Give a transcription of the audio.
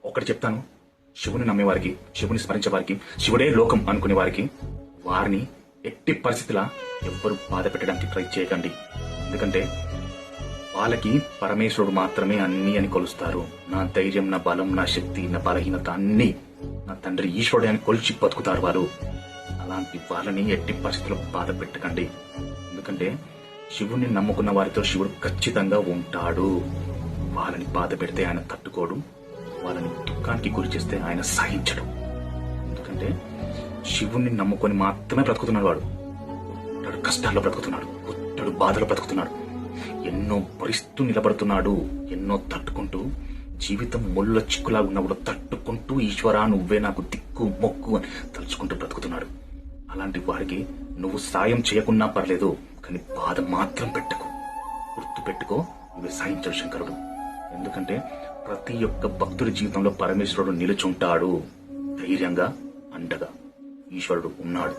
ఒకటి చెప్తాను, శివుని నమ్మేవారికి, శివుని స్మరించే వారికి, శివుడే లోకం అనుకునే వారికి, వారిని ఎట్టి పరిస్థితిలా ఎవ్వరూ బాధ పెట్టడానికి ట్రై చేయకండి. ఎందుకంటే వాళ్ళకి పరమేశ్వరుడు మాత్రమే అన్ని అని కొలుస్తారు. నా ధైర్యం, నా బలం, నా శక్తి, నా బలహీనత అన్ని నా తండ్రి ఈశ్వరుడే అని కొలిచి బతుకుతారు వాళ్ళు. అలాంటి వాళ్ళని ఎట్టి పరిస్థితుల్లో బాధ పెట్టకండి. ఎందుకంటే శివుణ్ణి నమ్ముకున్న వారితో శివుడు ఖచ్చితంగా ఉంటాడు. వాళ్ళని బాధ పెడితే ఆయన తట్టుకోడు, వాళ్ళని దుఃఖానికి గురి చేస్తే ఆయన సహించడు. ఎందుకంటే శివుణ్ణి నమ్ముకొని మాత్రమే బ్రతుకుతున్నాడు వాడు. పుట్టడు కష్టాల్లో బ్రతుకుతున్నాడు, పుట్టడు బాధలో బ్రతుకుతున్నాడు, ఎన్నో భరిస్తూ నిలబడుతున్నాడు, ఎన్నో తట్టుకుంటూ, జీవితం ముళ్ళ చిక్కులా ఉన్నప్పుడు తట్టుకుంటూ ఈశ్వరా నువ్వే నాకు దిక్కు మొక్కు అని తలుచుకుంటూ బ్రతుకుతున్నాడు. అలాంటి వారికి నువ్వు సాయం చేయకున్నా పర్లేదు, కానీ బాధ మాత్రం పెట్టకు. గుర్తు పెట్టుకో, నువ్వే సాయించాడు శంకరుడు. ఎందుకంటే ప్రతి ఒక్క భక్తుడి జీవితంలో పరమేశ్వరుడు నిలుచుంటాడు. ధైర్యంగా, అండగా ఈశ్వరుడు ఉన్నాడు.